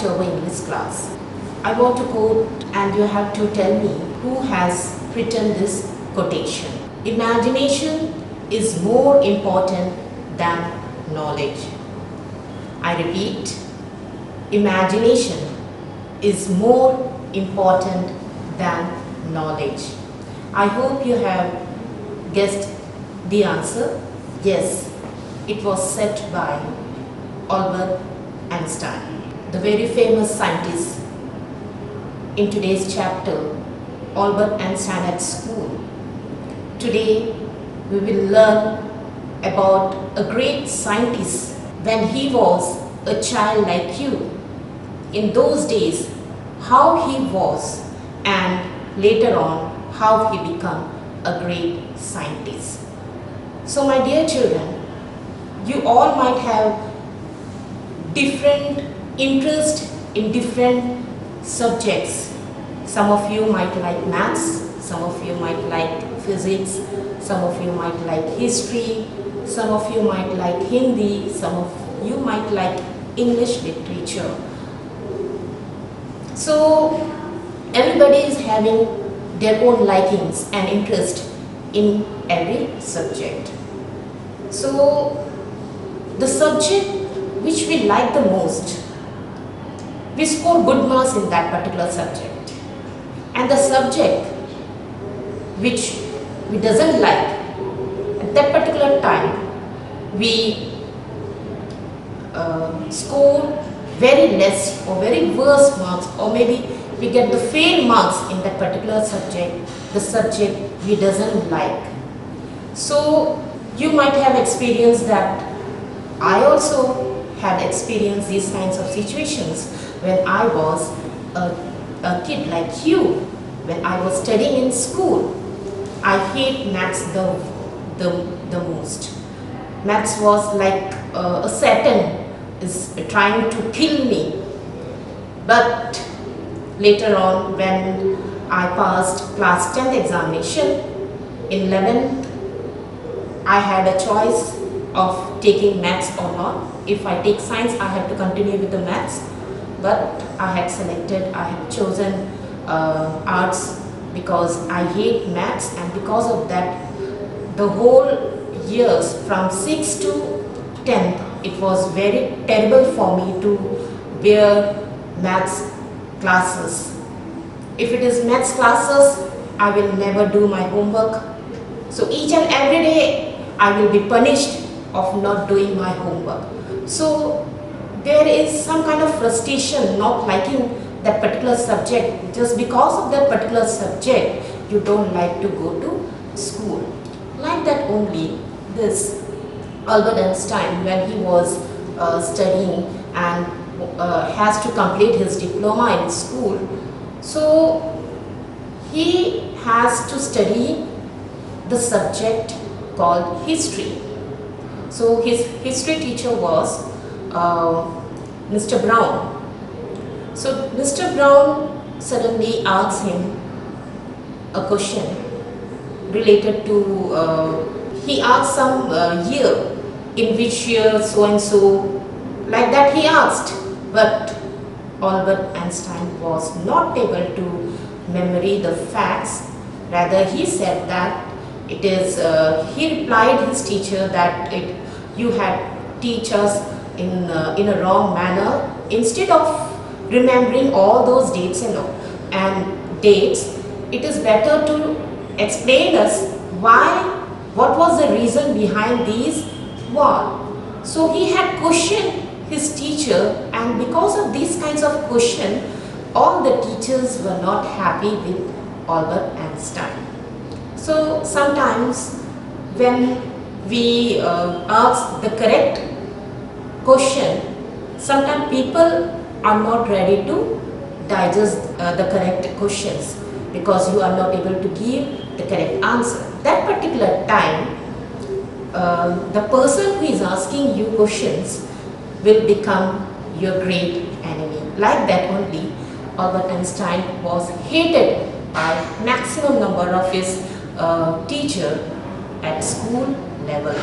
October English class. I want to quote and you have to tell me who has written this quotation. Imagination is more important than knowledge. I repeat, imagination is more important than knowledge. I hope you have guessed the answer. Yes, it was said by Albert Einstein, the very famous scientist. In today's chapter, Albert Einstein at school. Today, we will learn about a great scientist when he was a child like you. In those days, how he was, and later on, how he became a great scientist. So my dear children, you all might have different interest in different subjects. Some of you might like maths, some of you might like physics, some of you might like history, some of you might like Hindi, some of you might like English literature. So everybody is having their own likings and interest in every subject. So the subject which we like the most, we score good marks in that particular subject. And the subject which we doesn't like, at that particular time, we score very less or very worse marks, or maybe we get the fail marks in that particular subject, the subject we doesn't like. So you might have experienced that. I also had experienced these kinds of situations when I was a kid like you. When I was studying in school, I hate maths the most. Maths was like a Satan is trying to kill me. But later on, when I passed class 10th examination, in 11th, I had a choice of taking maths or not. If I take science, I had to continue with the maths. But I had chosen arts because I hate maths, and because of that, the whole years from 6th to 10th, it was very terrible for me to bear maths classes. If it is maths classes, I will never do my homework. So each and every day I will be punished of not doing my homework. So there is some kind of frustration, not liking that particular subject. Just because of that particular subject, you don't like to go to school. Like that only, this Albert Einstein, when he was studying and has to complete his diploma in school, so he has to study the subject called history. So his history teacher was Mr. Brown. So Mr. Brown suddenly asked him a question related to, he asked some year, in which year so and so, like that he asked. But Albert Einstein was not able to memory the facts. Rather, he said that it is, he replied his teacher that you had teach us in a wrong manner. Instead of remembering all those dates and dates, it is better to explain us what was the reason behind these one. So he had questioned his teacher, and because of these kinds of questions, all the teachers were not happy with Albert Einstein. So sometimes when we ask the correct question, sometimes people are not ready to digest the correct questions because you are not able to give the correct answer. That particular time, the person who is asking you questions will become your great enemy. Like that only, Albert Einstein was hated by maximum number of his teacher at school level.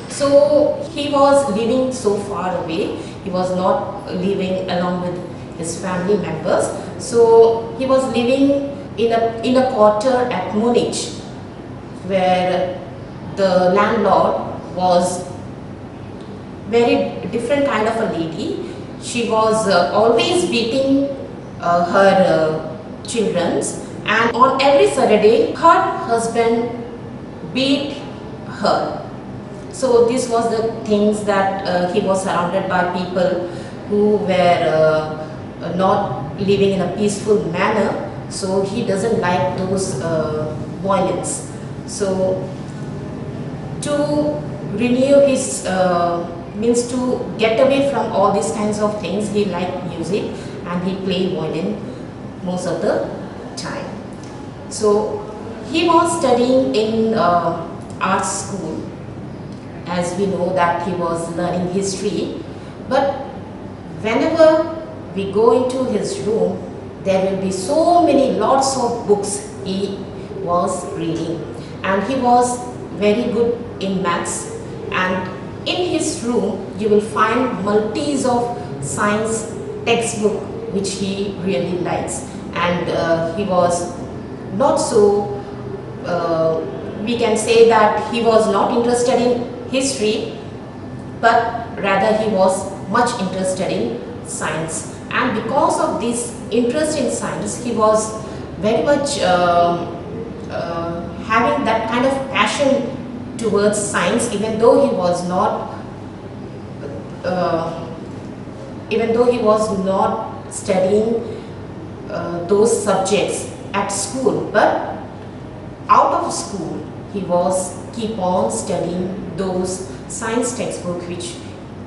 So he was living so far away. He was not living along with his family members. So he was living in a quarter at Munich, where the landlord was very different kind of a lady. She was always beating her children, and on every Saturday her husband beat her. So this was the things that he was surrounded by people who were not living in a peaceful manner. So he doesn't like those violence. So to renew his means to get away from all these kinds of things, he liked music and he played violin most of the time. So he was studying in art school, as we know that he was learning history, but whenever we go into his room, there will be so many lots of books he was reading, and he was very good in maths. And in his room you will find multis of science textbook which he really likes, and he was not so we can say that he was not interested in history, but rather he was much interested in science. And because of this interest in science, he was very much having that kind of passion towards science, even though he was not studying those subjects at school, but out of school he was keep on studying those science textbooks which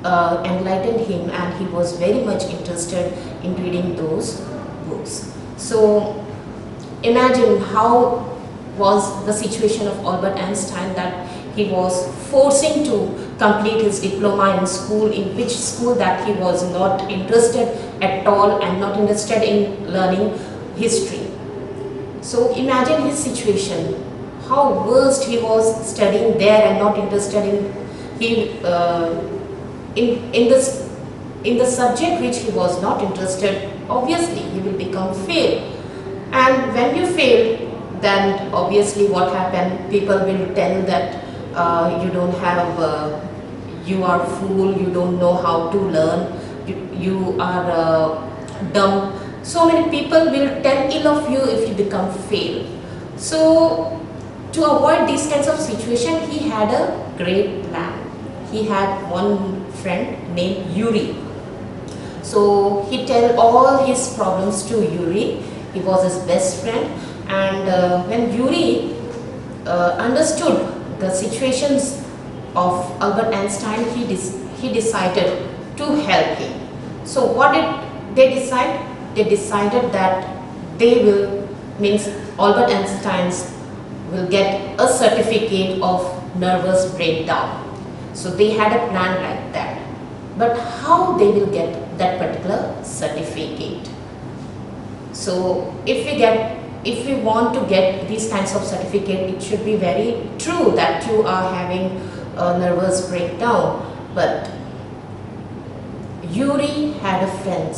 enlightened him, and he was very much interested in reading those books. So imagine how was the situation of Albert Einstein, that he was forcing to complete his diploma in school, in which school that he was not interested at all and not interested in learning history. So imagine his situation, how worst he was studying there and not interested in the subject which he was not interested. Obviously he will become fail, and when you fail, then obviously what happened, people will tell that you don't have you are fool, you don't know how to learn, you are dumb. So many people will tell ill of you if you become fail. So to avoid these kinds of situation, he had a great plan. He had one friend named Yuri. So he tell all his problems to Yuri. He was his best friend, and when Yuri understood the situations of Albert Einstein, he decided to help him. So what did they decide? They decided that they will, means Albert Einstein will get a certificate of nervous breakdown. So they had a plan like that. But how they will get that particular certificate? So if we want to get these kinds of certificate, it should be very true that you are having a nervous breakdown. But Yuri had a friend,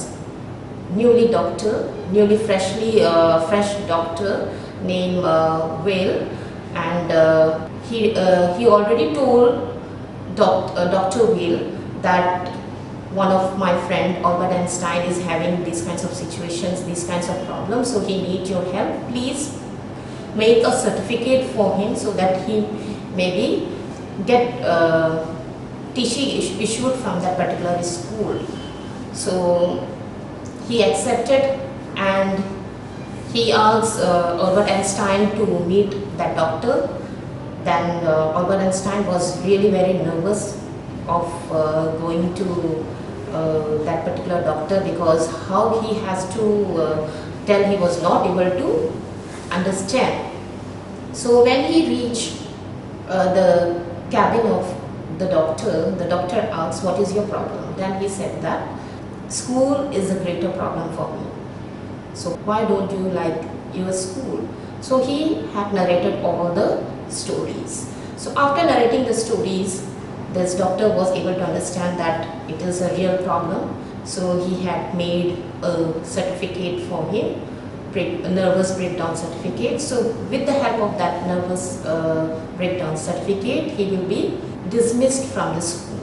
fresh doctor named Will, and he already told Dr. Will that one of my friend Albert Einstein is having these kinds of situations, these kinds of problems, so he needs your help. Please make a certificate for him so that he maybe get TC issued from that particular school. So he accepted, and he asked Albert Einstein to meet that doctor. Then Albert Einstein was really very nervous of going to that particular doctor, because how he has to tell, he was not able to understand. So when he reached the cabin of the doctor asked, "What is your problem?" Then he said that school is a greater problem for me. So why don't you like your school? So he had narrated all the stories. So after narrating the stories, this doctor was able to understand that it is a real problem. So he had made a certificate for him, a nervous breakdown certificate. So with the help of that nervous breakdown certificate, he will be dismissed from the school.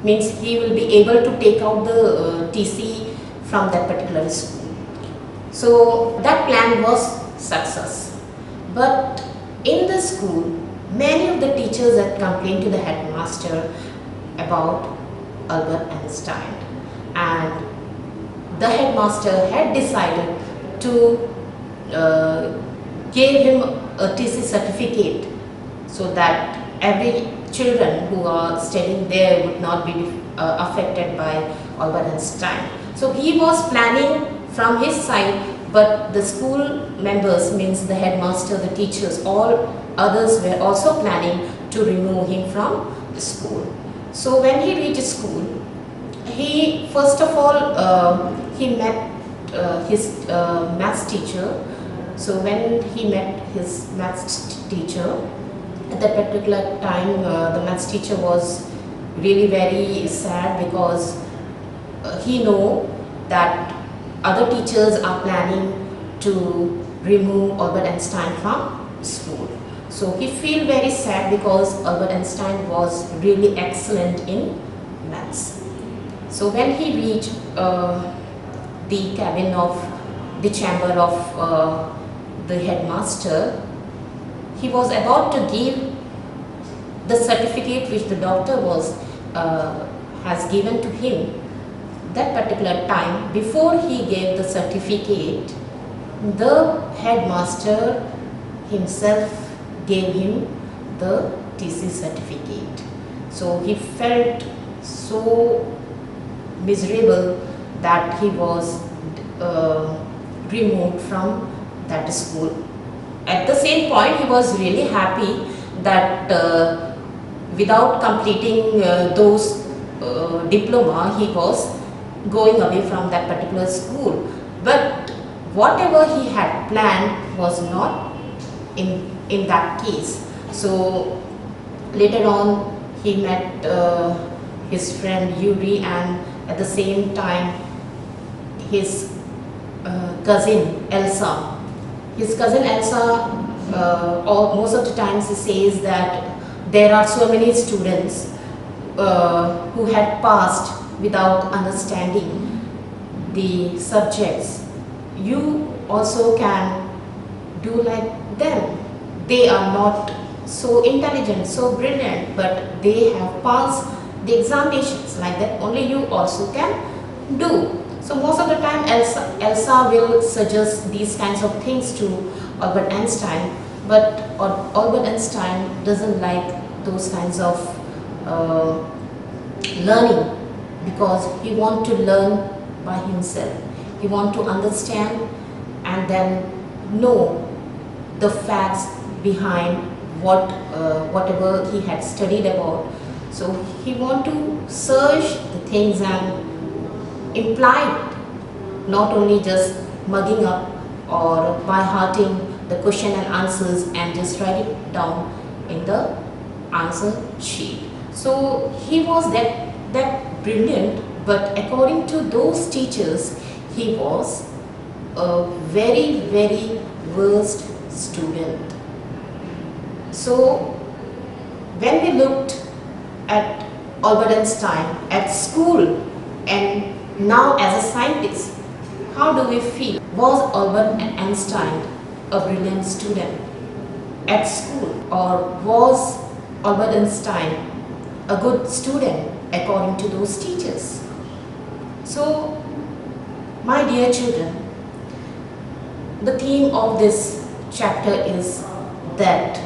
Means he will be able to take out the TC from that particular school. So that plan was success. But in the school, many of the teachers had complained to the headmaster about Albert Einstein, and the headmaster had decided to give him a TC certificate so that every children who are studying there would not be affected by Albert Einstein. So he was planning from his side, but the school members, means the headmaster, the teachers, all others were also planning to remove him from the school. So when he reached school, he first of all he met his maths teacher. So when he met his maths teacher, at that particular time the maths teacher was really very sad, because he know that other teachers are planning to remove Albert Einstein from school. So he feel very sad because Albert Einstein was really excellent in maths. So when he reached the cabin of the chamber of the headmaster, he was about to give the certificate which the doctor was has given to him. That particular time, before he gave the certificate, the headmaster himself gave him the TC certificate. So he felt so miserable that he was removed from that school. At the same point, he was really happy that without completing those diploma, he was going away from that particular school. But whatever he had planned was not in that case. So later on, he met his friend Yuri, and at the same time his cousin Elsa. His cousin Elsa, most of the times he says that there are so many students who had passed without understanding the subjects. You also can do like them. They are not so intelligent, so brilliant, but they have passed the examinations. Like that only you also can do. So most of the time Elsa will suggest these kinds of things to Albert Einstein, but Albert Einstein doesn't like those kinds of learning, because he wants to learn by himself. He wants to understand and then know the facts behind whatever he had studied about. So he wants to search the things and imply it, not only just mugging up or by hearting the question and answers and just write it down in the answer sheet. So he was that brilliant, but according to those teachers, he was a very, very worst student. So when we looked at Albert Einstein at school and now as a scientist, how do we feel? Was Albert Einstein a brilliant student at school, or was Albert Einstein a good student according to those teachers? So, my dear children, the theme of this chapter is that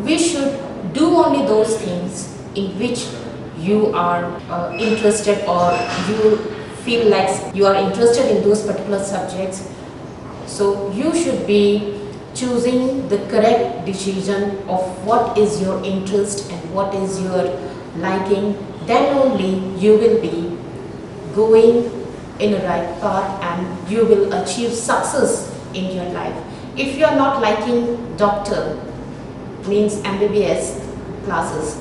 we should do only those things in which you are interested, or you feel like you are interested in those particular subjects. So you should be choosing the correct decision of what is your interest and what is your liking. Then only you will be going in a right path and you will achieve success in your life. If you are not liking doctor, means MBBS classes,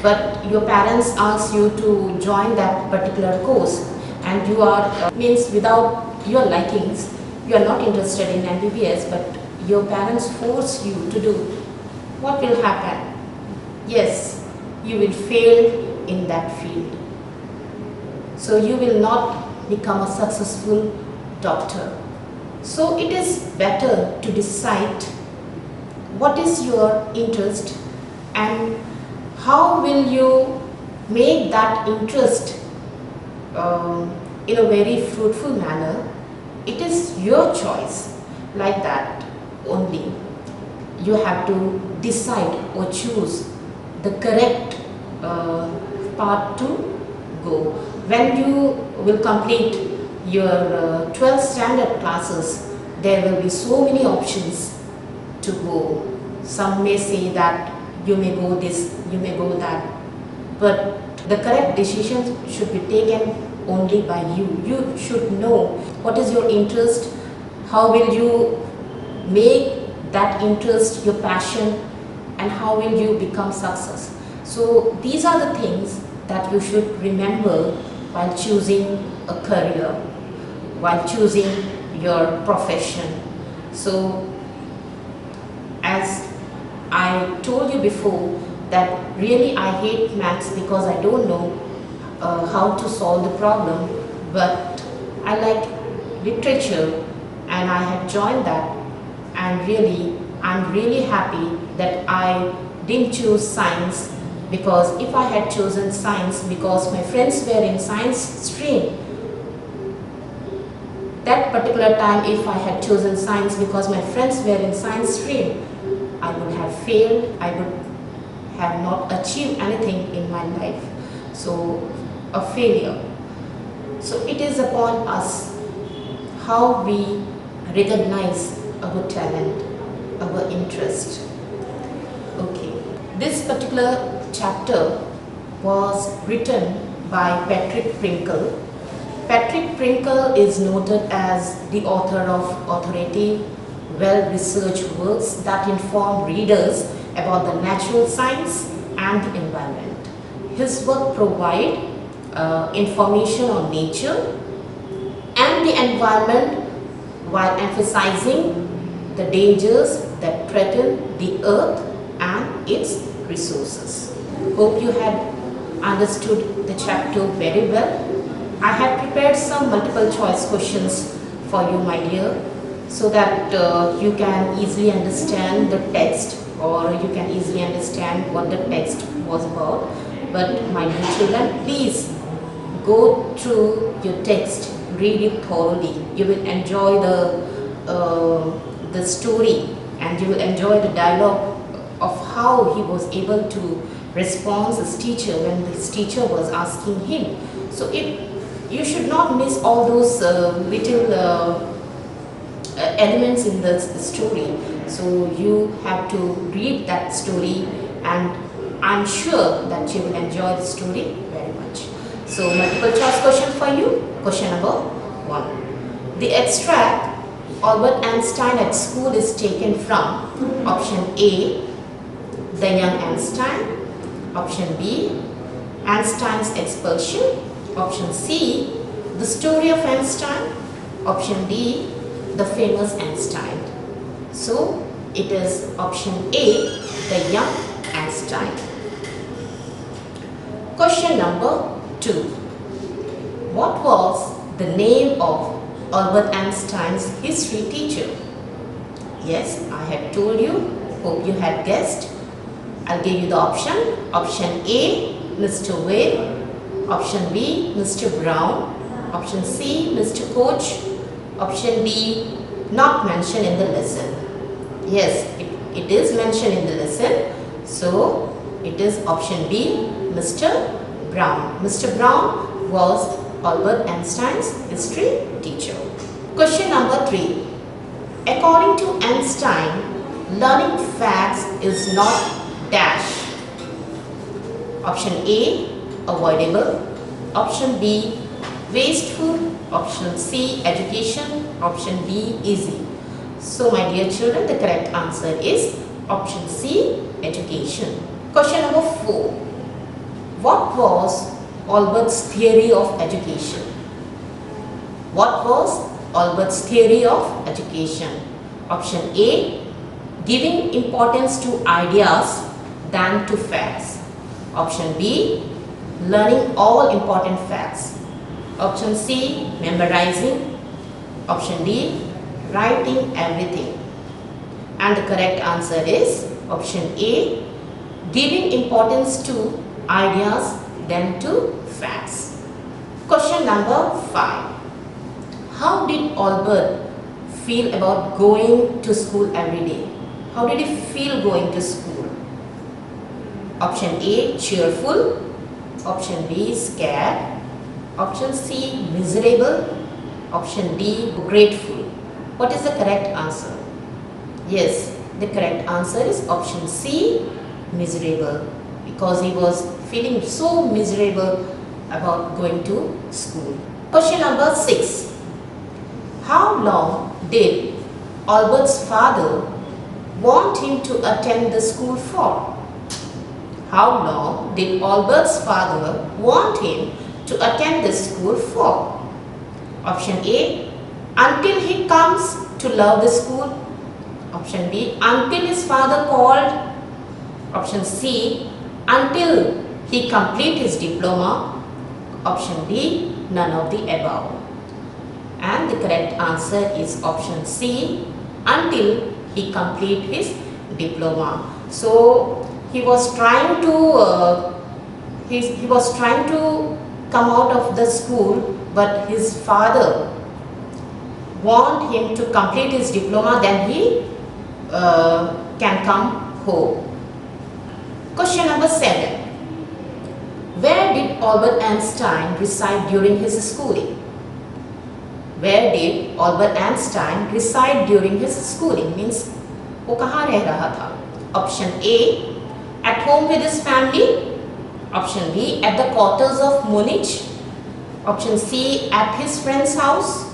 but your parents ask you to join that particular course, and you are means without your likings, you are not interested in MBBS, but your parents force you to do, what will happen? Yes, you will fail in that field. So you will not become a successful doctor. So it is better to decide what is your interest and how will you make that interest in a very fruitful manner. It is your choice, like that only. You have to decide or choose the correct path to go. When you will complete your 12th standard classes, there will be so many options to go. Some may say that you may go this, you may go that, but the correct decision should be taken only by you. You should know what is your interest, how will you make that interest your passion, and how will you become success. So these are the things that you should remember while choosing a career, while choosing your profession. So as I told you before, that really I hate maths because I don't know how to solve the problem, but I like literature and I have joined that, and really I'm really happy that I didn't choose science, because if I had chosen science because my friends were in science stream, that particular time if I had chosen science because my friends were in science stream, I would have failed, I would have not achieved anything in my life. So a failure. So it is upon us how we recognize our talent, our interest. Okay. This particular chapter was written by Patrick Prinkle. Patrick Prinkle is noted as the author of authoritative, well-researched works that inform readers about the natural science and the environment. His work provides information on nature and the environment while emphasizing the dangers that threaten the earth and its resources. Hope you had understood the chapter very well. I have prepared some multiple choice questions for you, my dear, so that you can easily understand the text, or you can easily understand what the text was about. But my dear children, please go through your text, read it thoroughly. You will enjoy the story, and you will enjoy the dialogue of how he was able to respond his teacher when his teacher was asking him. So you should not miss all those little elements in the story. So you have to read that story, and I'm sure that you will enjoy the story very much. So multiple choice question for you. Question number 1. The extract Albert Einstein at school is taken from option A, The Young Einstein, option B, Einstein's expulsion, option C, The Story of Einstein, option D, The Famous Einstein. So it is option A, The Young Einstein. Question number 2. What was the name of Albert Einstein's history teacher? Yes, I had told you. Hope you had guessed. I'll give you the option. Option A, Mr. Wade. Option B, Mr. Brown. Option C, Mr. Koch. Option D, not mentioned in the lesson. Yes, it is mentioned in the lesson. So it is option B, Mr. Brown. Mr. Brown was Albert Einstein's history teacher. Question number 3. According to Einstein, learning facts is not dash. Option A, avoidable. Option B, wasteful. Option C, education. Option D, easy. So my dear children, the correct answer is option C, education. Question number 4. What was Albert's theory of education? What was Albert's theory of education? Option A, giving importance to ideas than to facts. Option B, learning all important facts. Option C, memorizing. Option D, writing everything. And the correct answer is option A, giving importance to ideas than to facts. Question number 5. How did Albert feel about going to school every day? How did he feel going to school? Option A, cheerful. Option B, scared. Option C, miserable. Option D, grateful. What is the correct answer? Yes, the correct answer is option C, miserable, because he was feeling so miserable about going to school. Question number 6. How long did Albert's father want him to attend the school for? How long did Albert's father want him to attend the school for? Option A, until he comes to love the school. Option B, until his father called. Option C, until he complete his diploma. Option D, none of the above. And the correct answer is option C, until he complete his diploma. So he was trying to he was trying to come out of the school, but his father want him to complete his diploma, then he can come home. Question number 7. Where did Albert Einstein reside during his schooling? Where did Albert Einstein reside during his schooling? Means वो कहाँ रह रहा था? Option A, at home with his family. Option B, at the quarters of Munich. Option C, at his friend's house.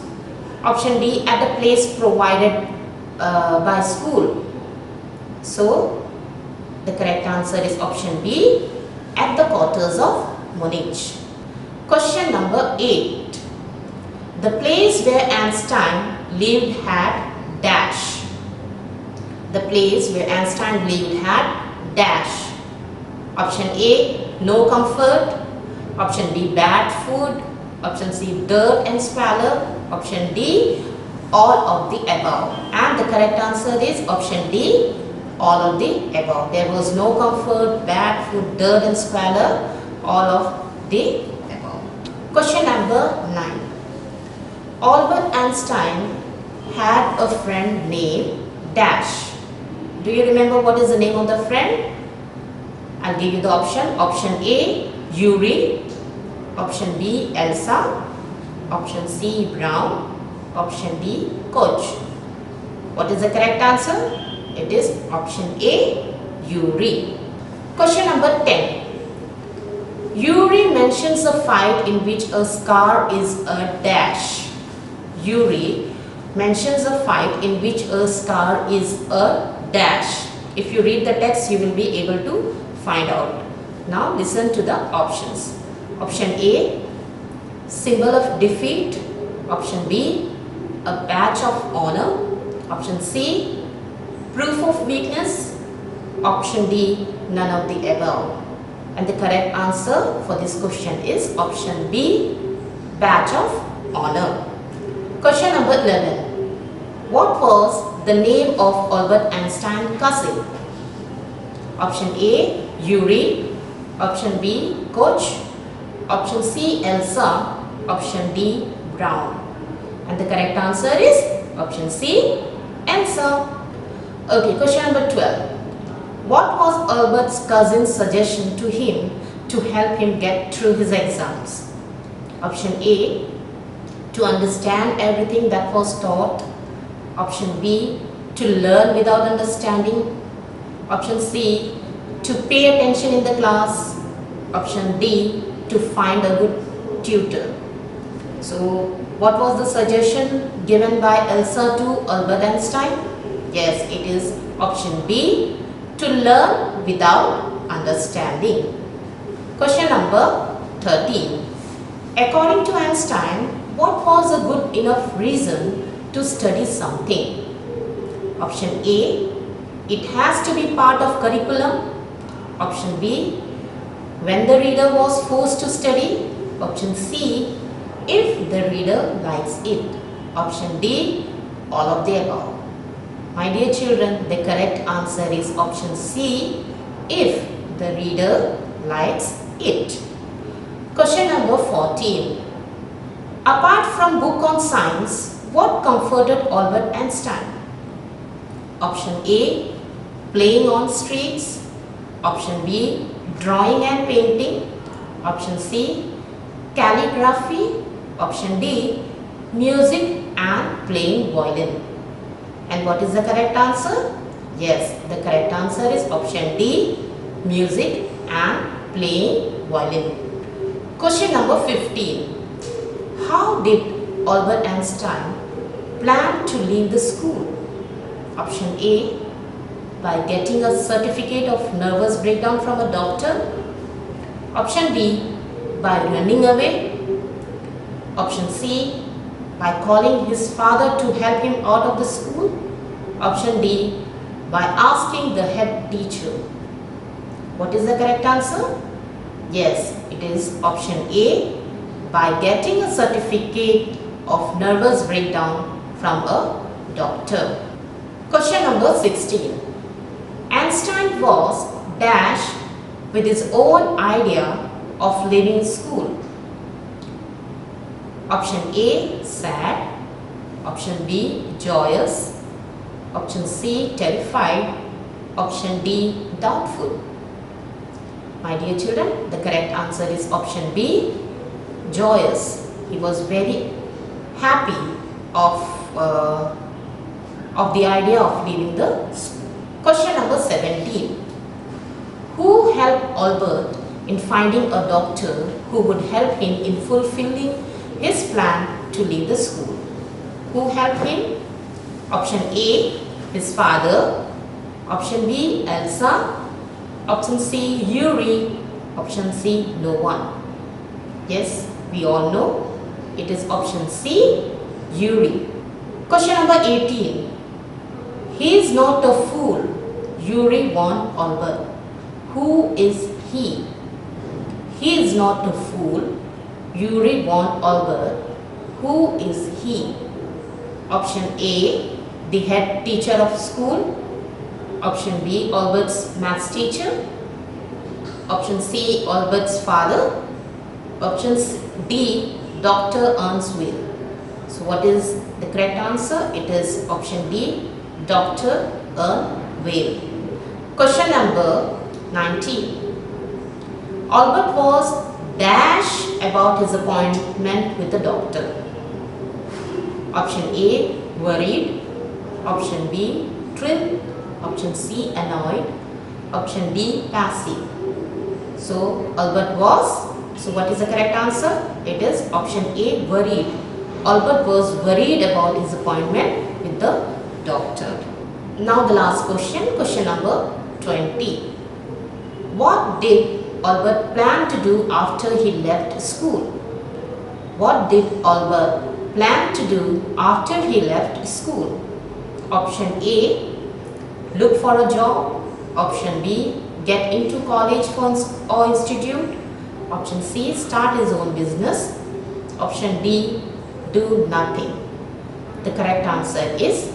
Option D, at the place provided by school. So the correct answer is option B, at the quarters of Munich. Question number 8. The place where Einstein lived had dash. The place where Einstein lived had dash. Option A, no comfort. Option B, bad food. Option C, dirt and squalor. Option D, all of the above. And the correct answer is option D, all of the above. There was no comfort, bad food, dirt and squalor, all of the above. Question number 9. Albert Einstein had a friend named dash. Do you remember what is the name of the friend? I'll give you the option. Option A, Yuri. Option B, Elsa. Option C, Brown. Option D, Coach. What is the correct answer? It is option A, Yuri. Question number 10. Yuri mentions a fight in which a scar is a dash. Yuri mentions a fight in which a scar is a dash. If you read the text, you will be able to find out. Now listen to the options. Option A, symbol of defeat. Option B, a badge of honor. Option C, proof of weakness. Option D, none of the above. And the correct answer for this question is option B, badge of honor. Question number 11. What was the name of Albert Einstein's cousin? Option A, Yuri. Option B, Coach. Option C, Elsa. Option D, Brown. And the correct answer is option C, Elsa. Okay, question number 12. What was Albert's cousin's suggestion to him to help him get through his exams? Option A, to understand everything that was taught. Option B, to learn without understanding. Option C, to pay attention in the class. Option D, to find a good tutor. So, what was the suggestion given by Elsa to Albert Einstein? Yes, it is option B, to learn without understanding. Question number 13. According to Einstein, what was a good enough reason to study something? Option A, it has to be part of curriculum. Option B, when the reader was forced to study. Option C, if the reader likes it. Option D, all of the above. My dear children, the correct answer is option C, if the reader likes it. Question number 14. Apart from book on science, what comforted Albert Einstein? Option A, playing on streets. Option B, drawing and painting. Option C, calligraphy. Option D, music and playing violin. And what is the correct answer? Yes, the correct answer is option D, music and playing violin. Question number 15. How did Albert Einstein plan to leave the school? Option A, by getting a certificate of nervous breakdown from a doctor. Option B, by running away. Option C, by calling his father to help him out of the school. Option D, by asking the head teacher. What is the correct answer? Yes, it is option A, by getting a certificate of nervous breakdown from a doctor. Question number 16. Einstein was dash with his own idea of leaving school. Option A, sad. Option B, joyous. Option C, terrified. Option D, doubtful. My dear children, the correct answer is option B, joyous. He was very happy of the idea of leaving the school. Question number 17. Who helped Albert in finding a doctor who would help him in fulfilling his plan to leave the school? Who helped him? Option A, his father. Option B, Elsa. Option C, Yuri. Option C, no one. Yes, we all know it is option C, Yuri. Question number 18. He is not a fool. Yuri warned Albert. Who is he? He is not a fool. Yuri warned Albert. Who is he? Option A, the head teacher of school. Option B, Albert's maths teacher. Option C, Albert's father. Option D, Dr. Earnsville. So what is the correct answer? It is option D, Dr. Earnsville. Question number 19. Albert was dash about his appointment with the doctor. Option A, worried. Option B, thrilled. Option C, annoyed. Option D, passive. So Albert was, so what is the correct answer? It is option A, worried. Albert was worried about his appointment with the doctor. Now the last question, question number 20. What did Albert plan to do after he left school? What did Albert plan to do after he left school? Option A, look for a job. Option B, get into college or institute. Option C, start his own business. Option D, do nothing. The correct answer is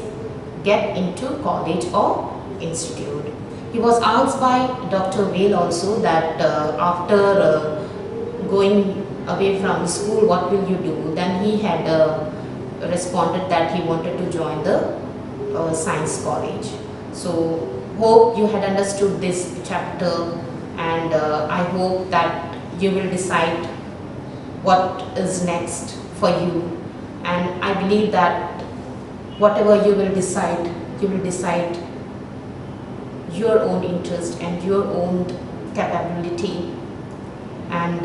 get into college or institute. He was asked by Dr. Vale also that after going away from school, what will you do? Then he had responded that he wanted to join the science college. So hope you had understood this chapter, and I hope that you will decide what is next for you, and I believe that whatever you will decide your own interest and your own capability, and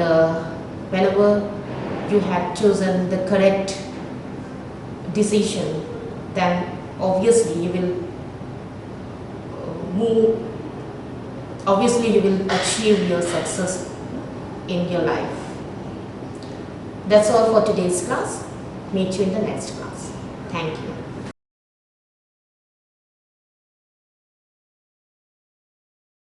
whenever you had chosen the correct decision, then obviously you will you will achieve your success in your life. That's all for today's class. Meet you in the next class. Thank you.